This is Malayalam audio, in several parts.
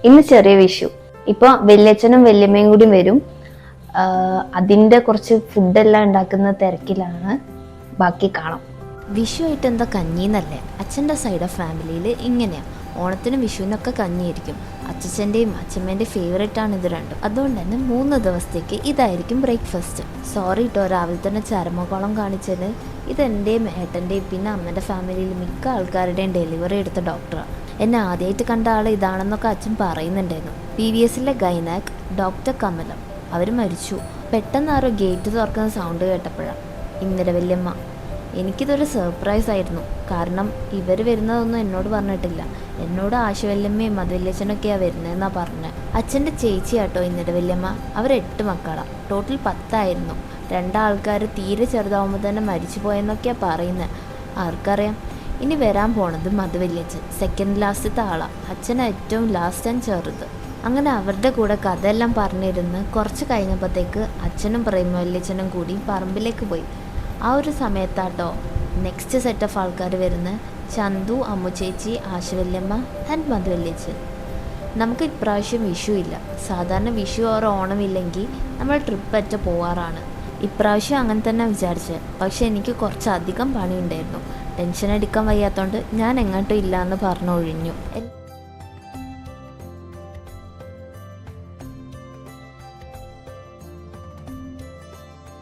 ഇന്ന് ചെറിയ വിഷു. ഇപ്പൊ വല്യച്ഛനും വല്യമ്മയും കൂടി വരും. അതിന്റെ കുറച്ച് ഫുഡെല്ലാം ഉണ്ടാക്കുന്ന തിരക്കിലാണ്. ബാക്കി കാണാം. വിഷു ആയിട്ട് എന്താ കഞ്ഞിന്നല്ലേ? അച്ഛൻ്റെ സൈഡ് ഓഫ് ഫാമിലിയിൽ ഇങ്ങനെയാണ്. ഓണത്തിനും വിഷുവിനൊക്കെ കഞ്ഞിയായിരിക്കും. അച്ഛൻ്റെയും അച്ഛമ്മേൻ്റെയും ഫേവറേറ്റ് ആണ് ഇത് രണ്ടും. അതുകൊണ്ട് തന്നെ 3 ദിവസത്തേക്ക് ഇതായിരിക്കും ബ്രേക്ക്ഫാസ്റ്റ്. സോറി കേട്ടോ, രാവിലെ തന്നെ ചരമകോളം കാണിച്ചതിന്. ഇതെൻ്റെയും ഏട്ടൻ്റെയും പിന്നെ അമ്മേൻ്റെ ഫാമിലിയിൽ മിക്ക ആൾക്കാരുടെയും ഡെലിവറി എടുത്ത ഡോക്ടറാണ്. എന്നെ ആദ്യമായിട്ട് കണ്ട ആൾ ഇതാണെന്നൊക്കെ അച്ഛൻ പറയുന്നുണ്ടായിരുന്നു. PVSലെ ഗൈനാക് ഡോക്ടർ കമലം. അവർ മരിച്ചു. പെട്ടെന്ന് ആരോ ഗേറ്റ് തുറക്കുന്ന സൗണ്ട് കേട്ടപ്പോഴാണ് ഇന്നലെ വല്യമ്മ. എനിക്കിതൊരു സർപ്രൈസ് ആയിരുന്നു. കാരണം ഇവർ വരുന്നതൊന്നും എന്നോട് പറഞ്ഞിട്ടില്ല. എന്നോട് ആശുവല്യമ്മയും മധുവല്യച്ഛനൊക്കെയാണ് വരുന്നതെന്നാണ് പറഞ്ഞത്. അച്ഛൻ്റെ ചേച്ചിയാട്ടോ ഇന്നലെ വല്യമ്മ. അവർ 8 മക്കളാണ്. ടോട്ടൽ 10 ആയിരുന്നു. 2 ആൾക്കാർ തീരെ ചെറുതാവുമ്പോൾ തന്നെ മരിച്ചു പോയെന്നൊക്കെയാണ് പറയുന്നത്. ആർക്കറിയാം. ഇനി വരാൻ പോണത് മധുവല്യച്ഛൻ, സെക്കൻഡ് ലാസ്റ്റത്തെ ആളാണ്. അച്ഛൻ ഏറ്റവും ലാസ്റ്റ് ആൻഡ് ചെറുത്. അങ്ങനെ അവരുടെ കൂടെ കഥയെല്ലാം പറഞ്ഞിരുന്ന് കുറച്ച് കഴിഞ്ഞപ്പോഴത്തേക്ക് അച്ഛനും പ്രേമവല്യച്ഛനും കൂടി പറമ്പിലേക്ക് പോയി. ആ ഒരു സമയത്താട്ടോ നെക്സ്റ്റ് സെറ്റ് ഓഫ് ആൾക്കാർ വരുന്നത്. ചന്തു, അമ്മു ചേച്ചി, ആശുവല്യമ്മ ആൻഡ് മധുവല്യച്ഛൻ. നമുക്ക് ഇപ്രാവശ്യം വിഷു ഇല്ല. സാധാരണ വിഷു ഓർ ഓണം ഇല്ലെങ്കിൽ നമ്മൾ ട്രിപ്പ് അറ്റ പോവാറാണ്. ഇപ്രാവശ്യം അങ്ങനെ തന്നെ വിചാരിച്ചത്. പക്ഷെ എനിക്ക് കുറച്ചധികം പണിയുണ്ടായിരുന്നു. ടെൻഷൻ അടിക്കാൻ വയ്യാത്തതുകൊണ്ട് ഞാൻ എങ്ങോട്ടും ഇല്ല എന്ന് പറഞ്ഞൊഴിഞ്ഞു.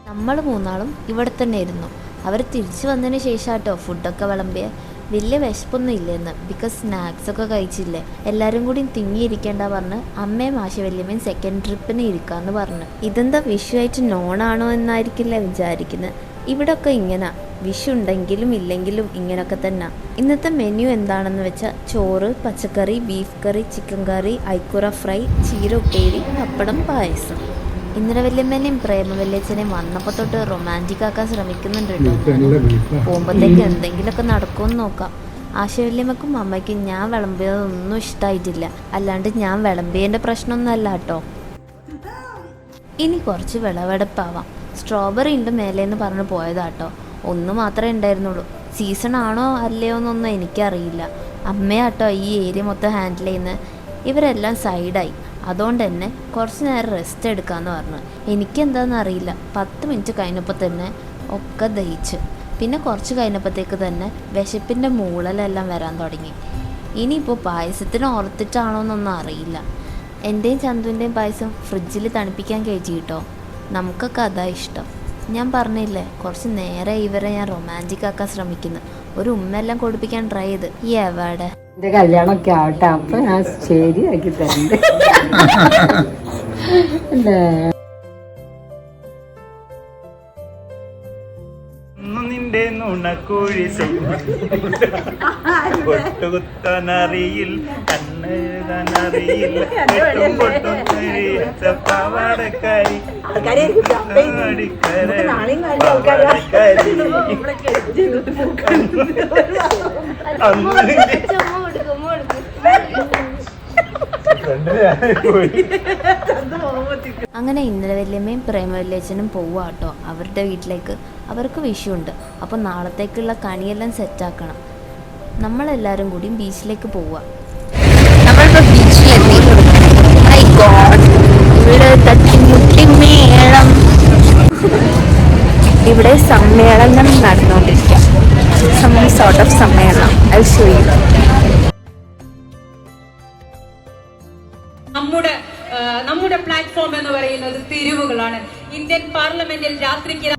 നമ്മൾ 3 ഇവിടെ തന്നെ ഇരുന്നു. അവർ തിരിച്ചു വന്നതിന് ശേഷം കേട്ടോ ഫുഡൊക്കെ വിളമ്പിയ. വലിയ വിശപ്പൊന്നും ഇല്ലെന്ന്. ബിക്കോസ് സ്നാക്സൊക്കെ കഴിച്ചില്ലേ. എല്ലാവരും കൂടി തിങ്ങിയിരിക്കേണ്ട പറഞ്ഞ് അമ്മയും ആശുവല്യമ്മയും സെക്കൻഡ് ട്രിപ്പിന് ഇരിക്കാമെന്ന് പറഞ്ഞു. ഇതെന്താ വിഷു ആയിട്ട് നോണാണോ എന്നായിരിക്കില്ല വിചാരിക്കുന്നത്. ഇവിടൊക്കെ ഇങ്ങനെ വിഷു ഉണ്ടെങ്കിലും ഇല്ലെങ്കിലും ഇങ്ങനൊക്കെ തന്നെ. ഇന്നത്തെ മെനു എന്താണെന്ന് വെച്ചാൽ ചോറ്, പച്ചക്കറി, ബീഫ് കറി, ചിക്കൻ കറി, ഐക്കുറ ഫ്രൈ, ചീര ഉപ്പേരി, പപ്പടം, പായസം. ഇന്നലെ വല്യമ്മേനെയും പ്രേമവല്യച്ഛനെയും വന്നപ്പോൾ തൊട്ട് റൊമാൻറ്റിക് ആക്കാൻ ശ്രമിക്കുന്നുണ്ട് കേട്ടോ. പോകുമ്പോഴത്തേക്ക് എന്തെങ്കിലുമൊക്കെ നടക്കുമെന്ന് നോക്കാം. ആശുവല്യമ്മക്കും അമ്മയ്ക്കും ഞാൻ വിളമ്പിയതൊന്നും ഇഷ്ടമായിട്ടില്ല. അല്ലാണ്ട് ഞാൻ വിളമ്പിയതിൻ്റെ പ്രശ്നമൊന്നുമല്ല കേട്ടോ. ഇനി കുറച്ച് വിളവെടുപ്പാവാം. സ്ട്രോബെറി ഉണ്ട് മേലേന്ന് പറഞ്ഞ് പോയതാട്ടോ. 1 മാത്രമേ ഉണ്ടായിരുന്നുള്ളൂ. സീസൺ ആണോ അല്ലയോ എന്നൊന്നും എനിക്കറിയില്ല. അമ്മയാട്ടോ ഈ ഏരിയ മൊത്തം ഹാൻഡിൽ ചെയ്യുന്നത്. ഇവരെല്ലാം സൈഡായി. അതുകൊണ്ട് തന്നെ കുറച്ച് നേരം റെസ്റ്റ് എടുക്കാമെന്ന് പറഞ്ഞു. എനിക്കെന്താണെന്ന് അറിയില്ല. 10 മിനിറ്റ് കഴിഞ്ഞപ്പോൾ തന്നെ ഒക്കെ ദഹിച്ച്. പിന്നെ കുറച്ച് കഴിഞ്ഞപ്പോഴത്തേക്ക് തന്നെ വിശപ്പിൻ്റെ മൂളലെല്ലാം വരാൻ തുടങ്ങി. ഇനിയിപ്പോൾ പായസത്തിന് ഓർത്തിട്ടാണോ എന്നൊന്നും അറിയില്ല. എൻ്റെയും ചന്തുവിൻ്റെയും പായസം ഫ്രിഡ്ജിൽ തണുപ്പിക്കാൻ കയറ്റി കേട്ടോ. നമുക്കൊക്കെ അതാ ഇഷ്ടം. ഞാൻ പറഞ്ഞില്ലേ കുറച്ച് നേരെ ഇവരെ ഞാൻ റൊമാൻറ്റിക് ആക്കാൻ ശ്രമിക്കുന്നു. ഒരു ഉമ്മെല്ലാം കൊടുപ്പിക്കാൻ ട്രൈ ചെയ്ത്. എവിടെ എന്റെ കല്യാണമൊക്കെ ആവട്ടെ, അപ്പൊ ഞാൻ ശരിയാക്കി തരണ്ട്. നിന്റെ നുണക്കുഴി പൊട്ടുകുത്തനറിയിൽ കണ്ണറിയിൽ പാവാടക്കാരി അങ്ങനെ ഇന്നലെ വല്യമ്മയും പ്രേമവല്യച്ഛനും പോവുക കേട്ടോ അവരുടെ വീട്ടിലേക്ക്. അവർക്ക് വിഷുണ്ട്. അപ്പോൾ നാളത്തേക്കുള്ള കണിയെല്ലാം സെറ്റാക്കണം. നമ്മളെല്ലാവരും കൂടി ബീച്ചിലേക്ക് പോവുക. നമ്മളിപ്പോൾ ബീച്ചിലെത്തി. ഇവിടെ സമ്മേളനം നടന്നുകൊണ്ടിരിക്കുക. സം സോർട്ട് ഓഫ് സമ്മേളനം. I show you. നമ്മുടെ പ്ലാറ്റ്ഫോം എന്ന് പറയുന്നത് തെരുവുകളാണ്. ഇന്ത്യൻ പാർലമെന്റിൽ രാത്രിക്ക്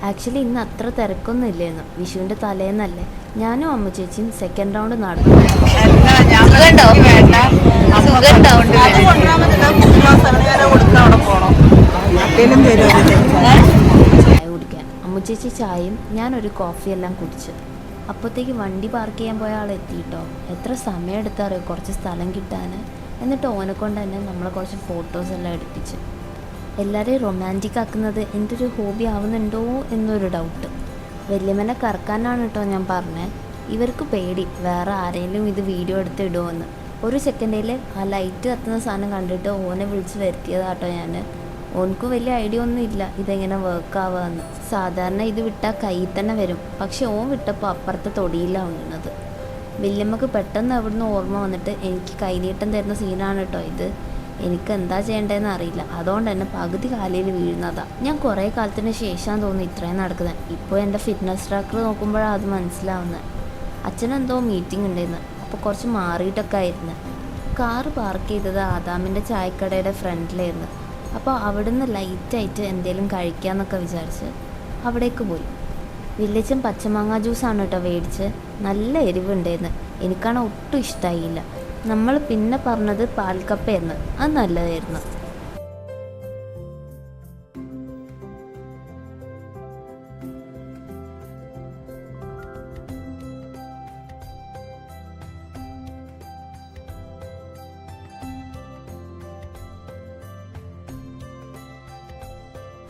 ആക്ച്വലി ഇന്ന് അത്ര തിരക്കൊന്നും ഇല്ലായിരുന്നു. വിഷുവിൻ്റെ തലേന്നല്ലേ. ഞാനും അമ്മ ചേച്ചിയും സെക്കൻഡ് റൗണ്ട് നടന്നു. ചായ കുടിക്കാൻ അമ്മ ചേച്ചി ചായയും ഞാനൊരു കോഫിയെല്ലാം കുടിച്ച്. അപ്പോഴത്തേക്ക് വണ്ടി പാർക്ക് ചെയ്യാൻ പോയ ആൾ എത്തിയിട്ടോ. എത്ര സമയം എടുത്തറിയോ കുറച്ച് സ്ഥലം കിട്ടാൻ. എന്നിട്ട് ഓനെ കൊണ്ട് തന്നെ നമ്മളെ കുറച്ച് ഫോട്ടോസ് എല്ലാം എടുപ്പിച്ച്. എല്ലാവരെയും റൊമാൻറ്റിക് ആക്കുന്നത് എൻ്റെ ഒരു ഹോബി ആവുന്നുണ്ടോ എന്നൊരു ഡൗട്ട്. വല്യമ്മനെ കറക്കാനാണ് കേട്ടോ ഞാൻ പറഞ്ഞത്. ഇവർക്ക് പേടി വേറെ ആരെങ്കിലും ഇത് വീഡിയോ എടുത്ത് ഇടുമെന്ന്. ഒരു സെക്കൻഡിൽ ആ ലൈറ്റ് കത്തുന്ന സാധനം കണ്ടിട്ട് ഓനെ വിളിച്ച് വരുത്തിയതാട്ടോ ഞാൻ. ഓനക്ക് വലിയ ഐഡിയ ഒന്നും ഇല്ല ഇതെങ്ങനെ വർക്ക് ആവുകയെന്ന്. സാധാരണ ഇത് വിട്ടാൽ കയ്യിൽ തന്നെ വരും. പക്ഷെ ഓൻ വിട്ടപ്പോൾ അപ്പുറത്തെ തൊടിയിലാണ് വീണത്. വല്യമ്മക്ക് പെട്ടെന്ന് അവിടുന്ന് ഓർമ്മ വന്നിട്ട് എനിക്ക് കൈനീട്ടം തരുന്ന സീനാണ് കേട്ടോ ഇത്. എനിക്ക് എന്താ ചെയ്യേണ്ടതെന്ന് അറിയില്ല. അതുകൊണ്ട് തന്നെ പകുതി കാലയിൽ വീഴുന്നതാണ്. ഞാൻ കുറേ കാലത്തിന് ശേഷമാണ് തോന്നുന്നു ഇത്രയും നടക്കുന്നത്. ഇപ്പോൾ എൻ്റെ ഫിറ്റ്നസ് ട്രാക്കർ നോക്കുമ്പോഴാണ് അത് മനസ്സിലാവുന്നത്. അച്ഛനെന്തോ മീറ്റിംഗ് ഉണ്ടായിരുന്നു. അപ്പോൾ കുറച്ച് മാറിയിട്ടൊക്കെ ആയിരുന്നു. കാറ് പാർക്ക് ചെയ്തത് ആദാമിൻ്റെ ചായക്കടയുടെ ഫ്രണ്ടിലായിരുന്നു. അപ്പോൾ അവിടുന്ന് ലൈറ്റായിട്ട് എന്തെങ്കിലും കഴിക്കാമെന്നൊക്കെ വിചാരിച്ച് അവിടേക്ക് പോയി. വില്ലേജൻ പച്ചമാങ്ങ ജ്യൂസാണ് കേട്ടോ മേടിച്ച്. നല്ല എരിവുണ്ടായിരുന്നു. എനിക്കാണ് ഒട്ടും ഇഷ്ടമായില്ല. നമ്മൾ പിന്നെ പറഞ്ഞത് പാൽക്കപ്പയായിരുന്നു. അത് നല്ലതായിരുന്നു.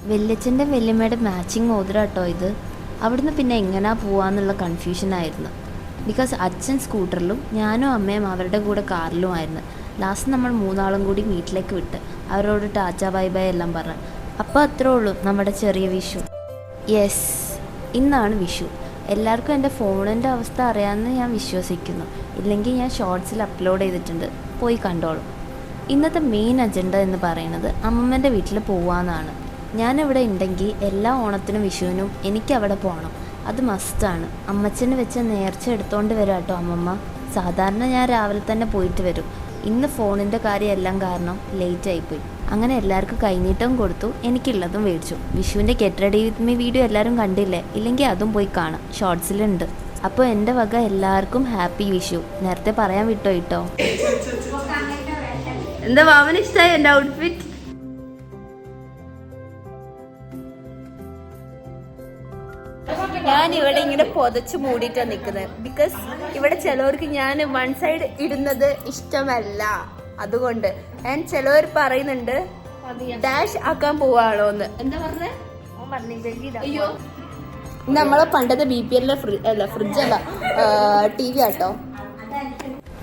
വല്യച്ഛൻ്റെ വല്യമ്മയുടെ മാച്ചിങ് മോതിരം കേട്ടോ ഇത്. അവിടുന്ന് പിന്നെ എങ്ങനെയാ പോവാന്നുള്ള കൺഫ്യൂഷനായിരുന്നു. ബിക്കോസ് അച്ഛൻ സ്കൂട്ടറിലും ഞാനും അമ്മയും അവരുടെ കൂടെ കാറിലുമായിരുന്നു. ലാസ്റ്റ് നമ്മൾ മൂന്നാളും കൂടി വീട്ടിലേക്ക് വിട്ട് അവരോട് ടാറ്റ ബൈ ബൈ എല്ലാം പറഞ്ഞു. അപ്പോൾ അത്രേ ഉള്ളൂ നമ്മുടെ ചെറിയ വിഷു. യെസ്, ഇന്നാണ് വിഷു. എല്ലാവർക്കും എൻ്റെ ഫോണിൻ്റെ അവസ്ഥ അറിയാമെന്ന് ഞാൻ വിശ്വസിക്കുന്നു. ഇല്ലെങ്കിൽ ഞാൻ ഷോർട്സിൽ അപ്ലോഡ് ചെയ്തിട്ടുണ്ട്, പോയി കണ്ടോളൂ. ഇന്നത്തെ മെയിൻ അജണ്ട എന്ന് പറയുന്നത് അമ്മമ്മേൻ്റെ വീട്ടിൽ പോവാമെന്നാണ്. ഞാനിവിടെ ഉണ്ടെങ്കിൽ എല്ലാ ഓണത്തിനും വിഷുവിനും എനിക്ക് അവിടെ പോകണം. അത് മസ്റ്റാണ്. അമ്മച്ചന് വെച്ച് നേർച്ച എടുത്തോണ്ട് വരാം കേട്ടോ അമ്മമ്മ. സാധാരണ ഞാൻ രാവിലെ തന്നെ പോയിട്ട് വരും. ഇന്ന് ഫോണിൻ്റെ കാര്യമെല്ലാം കാരണം ലേറ്റ് ആയിപ്പോയി. അങ്ങനെ എല്ലാവർക്കും കൈനീട്ടവും കൊടുത്തു, എനിക്കുള്ളതും മേടിച്ചു. വിഷുവിൻ്റെ get ready with me video എല്ലാവരും കണ്ടില്ലേ? ഇല്ലെങ്കിൽ അതും പോയി കാണാം, ഷോർട്സിലുണ്ട്. അപ്പോൾ എൻ്റെ വക എല്ലാവർക്കും ഹാപ്പി വിഷു. നേരത്തെ പറയാൻ വിട്ടോ കേട്ടോ. എന്താ മാമന് ഇഷ്ടമായി എൻ്റെ ഔട്ട്ഫിറ്റ്? ഞാൻ ഇവിടെ ഇങ്ങനെ പൊതച്ച് മൂടിയിട്ടാണ് നിൽക്കുന്നത്. ബിക്കോസ് ഇവിടെ ചിലവർക്ക് ഞാൻ വൺ സൈഡ് ഇടുന്നത് ഇഷ്ടമല്ല. അതുകൊണ്ട് ഞാൻ ചിലവർ പറയുന്നുണ്ട് ഡാഷ് ആക്കാൻ പോവാണോന്ന്. എന്താ പറഞ്ഞേ? അയ്യോ, നമ്മളെ പണ്ടത്തെ BPL ഫ്രിഡ്ജല്ല TV ആട്ടോ.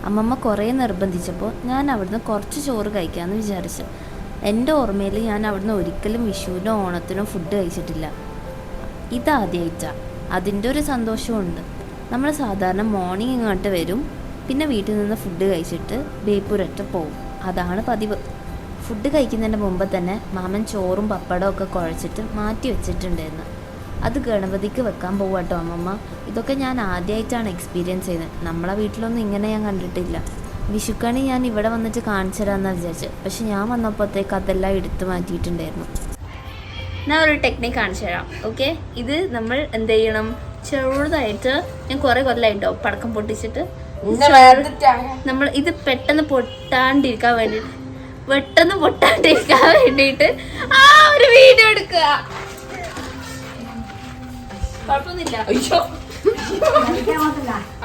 അമ്മമ്മ കുറേ നിർബന്ധിച്ചപ്പോൾ ഞാൻ അവിടുന്ന് കുറച്ച് ചോറ് കഴിക്കാമെന്ന് വിചാരിച്ചു. എൻ്റെ ഓർമ്മയിൽ ഞാൻ അവിടുന്ന് ഒരിക്കലും വിഷുവിനോ ഓണത്തിനോ ഫുഡ് കഴിച്ചിട്ടില്ല. ഇതാദ്യമായിട്ടാണ്. അതിൻ്റെ ഒരു സന്തോഷമുണ്ട്. നമ്മൾ സാധാരണ മോർണിംഗ് ഇങ്ങോട്ട് വരും, പിന്നെ വീട്ടിൽ നിന്ന് ഫുഡ് കഴിച്ചിട്ട് ബേപ്പൂരറ്റ പോവും. അതാണ് പതിവ്. ഫുഡ് കഴിക്കുന്നതിൻ്റെ മുമ്പ് തന്നെ മാമൻ ചോറും പപ്പടവും ഒക്കെ കുഴച്ചിട്ട് മാറ്റി വെച്ചിട്ടുണ്ടായിരുന്നു. അത് ഗണപതിക്ക് വെക്കാൻ പോവാട്ടോ അമ്മമ്മ. ഇതൊക്കെ ഞാൻ ആദ്യമായിട്ടാണ് എക്സ്പീരിയൻസ് ചെയ്യുന്നത്. നമ്മളെ വീട്ടിലൊന്നും ഇങ്ങനെ ഞാൻ കണ്ടിട്ടില്ല. വിഷുക്കണി ഞാൻ ഇവിടെ വന്നിട്ട് കാണിച്ചു തരാമെന്നാണ് വിചാരിച്ചത്. പക്ഷെ ഞാൻ വന്നപ്പോഴത്തേക്ക് അതെല്ലാം എടുത്തു മാറ്റിയിട്ടുണ്ടായിരുന്നു. ഞാൻ ഒരു ടെക്നിക്ക് കാണിച്ചു തരാം. ഓക്കെ, ഇത് നമ്മൾ എന്ത് ചെയ്യണം, ചെറുതായിട്ട് ഞാൻ കുറെ കൊല്ലമായിട്ടോ പടക്കം പൊട്ടിച്ചിട്ട് നമ്മൾ ഇത് പെട്ടെന്ന് പൊട്ടാണ്ടിരിക്കാൻ വേണ്ടിയിട്ട് ഒരു വീഡിയോ എടുക്കുക. കുഴപ്പമൊന്നുമില്ല.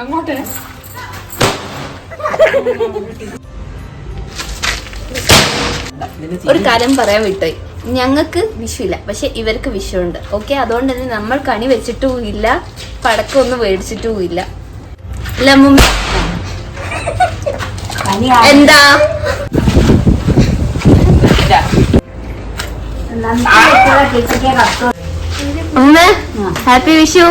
അങ്ങോട്ട് ഒരു കാര്യം പറയാൻ വിട്ടോയി. ഞങ്ങൾക്ക് വിഷുവില്ല, പക്ഷെ ഇവർക്ക് വിഷുണ്ട്. ഓക്കെ, അതുകൊണ്ട് തന്നെ നമ്മൾ കണി വെച്ചിട്ടും ഇല്ല, പടക്കമൊന്നും മേടിച്ചിട്ടും ഇല്ല. എന്താ ഹാപ്പി വിഷു.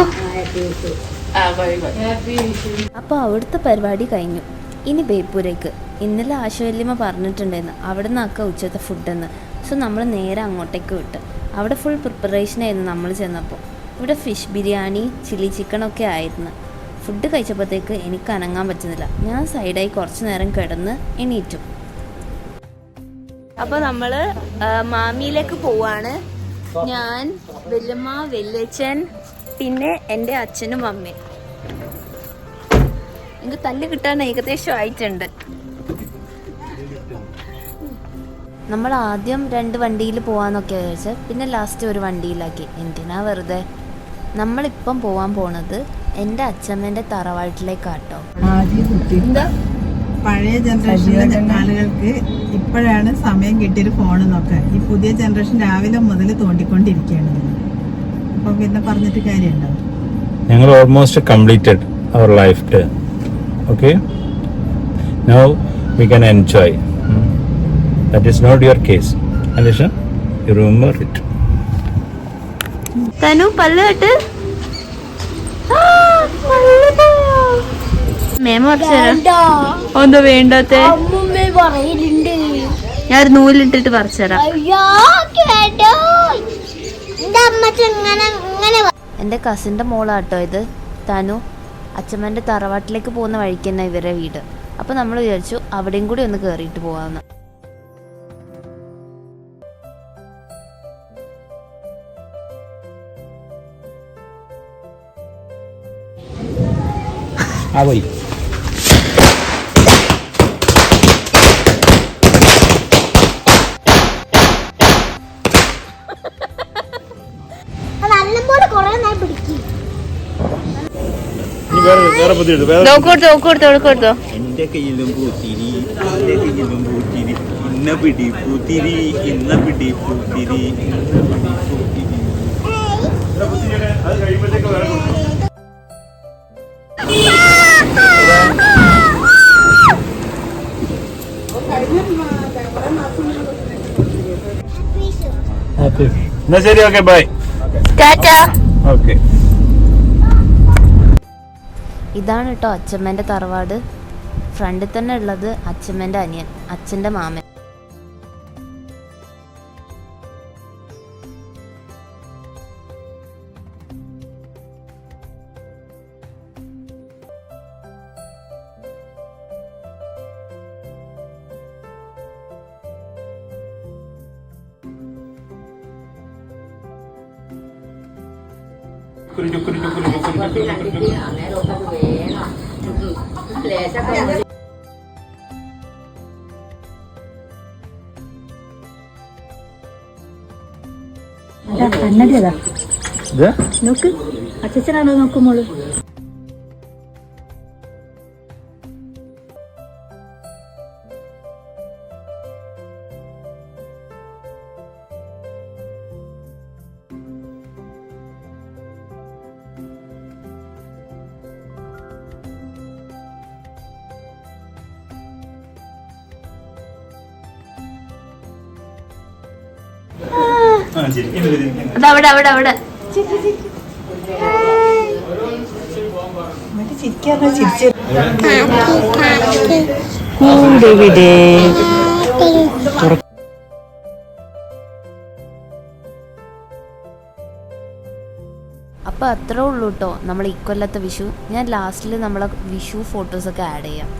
അപ്പൊ അവിടുത്തെ പരിപാടി കഴിഞ്ഞു. ഇനി ബേപ്പൂരേക്ക്. ഇന്നലെ ആശുവല്യമ്മ പറഞ്ഞിട്ടുണ്ടായിരുന്നു അവിടെ നിന്നാക്കുക ഉച്ചത്തെ ഫുഡെന്ന്. സോ നമ്മൾ നേരെ അങ്ങോട്ടേക്ക് വിട്ട്. അവിടെ ഫുൾ പ്രിപ്പറേഷൻ ആയിരുന്നു നമ്മൾ ചെന്നപ്പോൾ. ഇവിടെ ഫിഷ് ബിരിയാണി, ചില്ലി ചിക്കനൊക്കെ ആയിരുന്നു. ഫുഡ് കഴിച്ചപ്പോഴത്തേക്ക് എനിക്ക് അനങ്ങാൻ പറ്റുന്നില്ല. ഞാൻ സൈഡായി കുറച്ച് നേരം കിടന്ന് എണീറ്റു. അപ്പോൾ നമ്മൾ മാമിയിലേക്ക് പോവാണ്. ഞാൻ, വല്യമ്മ, വല്യച്ഛൻ, പിന്നെ എൻ്റെ അച്ഛനും അമ്മയും. എനിക്ക് തല്ല് കിട്ടാൻ ഏകദേശം ആയിട്ടുണ്ട്. നമ്മൾ ആദ്യം 2 വണ്ടിയിൽ പോകാമെന്നൊക്കെ വിചാരിച്ച് പിന്നെ ലാസ്റ്റ് ഒരു വണ്ടിയിലാക്കി. എന്തിനാ വെറുതെ. നമ്മളിപ്പം പോകാൻ പോണത് എൻ്റെ അച്ഛമ്മേൻ്റെ തറവാട്ടിലേക്കാട്ടോ. പഴയ ജനറേഷനിലെ ആളുകൾക്ക് ഇപ്പോഴാണ് സമയം കിട്ടിയൊരു ഫോൺ നോക്കാൻ. ഈ പുതിയ ജനറേഷൻ രാവിലെ മുതൽ തോണ്ടിക്കൊണ്ടിരിക്കുകയാണ്. അപ്പം പിന്നെ പറഞ്ഞിട്ട് കാര്യമുണ്ടോ? ഞങ്ങൾ almost completed our life time. Okay, now we can enjoy. That is not your case. Alisha, you remember it. Tanu പല്ല് കെട്ട്. മേമ പറിച്ചു തരാം. ഒന്ന് വേണ്ടാത്ത ഞാൻ ഒരു നൂലിട്ടിട്ട് പറിച്ചു തരാം. എൻ്റെ കസിൻ്റെ മോളാട്ടോ ഇത്, തനു. അച്ഛമ്മേൻ്റെ തറവാട്ടിലേക്ക് പോകുന്ന വഴിക്ക് തന്നെ ഇവരുടെ വീട്. അപ്പോൾ നമ്മൾ വിചാരിച്ചു അവിടെയും കൂടി ഒന്ന് കയറിയിട്ട് പോകാമെന്ന്. Ah, voy. നോക്കോട്ടോ. എന്റെ കയ്യിലും പൂത്തിരി, എന്റെ കയ്യിലും പൂത്തിരി, ഇന്ന പിടി പൂത്തിരി, ഇന്ന പിടി പൂത്തിരി, ഇന്ന പിടി പൂത്തിരി. അത് കഴിയുമ്പോഴത്തേക്ക് വേറെ എന്നാ ശരി, ഓക്കെ ബൈ. ഓക്കെ. ഇതാണ് കേട്ടോ അച്ഛമ്മേൻ്റെ തറവാട്. ഫ്രണ്ടിൽ തന്നെ ഉള്ളത് അച്ഛമ്മേൻ്റെ അനിയൻ, അച്ഛൻ്റെ മാമൻ. നോക്ക്, അച്ഛനാണോ നോക്കുമോള്? അതവിടെ അവിടെ അവിടെ ചിരിക്കാറില്ല, ചിരിച്ചു. അപ്പോൾ അത്രേ ഉള്ളൂ കേട്ടോ നമ്മൾ ഇക്കൊല്ലത്തെ വിഷു. ഞാൻ ലാസ്റ്റിൽ നമ്മളെ വിഷു ഫോട്ടോസൊക്കെ ആഡ് ചെയ്യാം.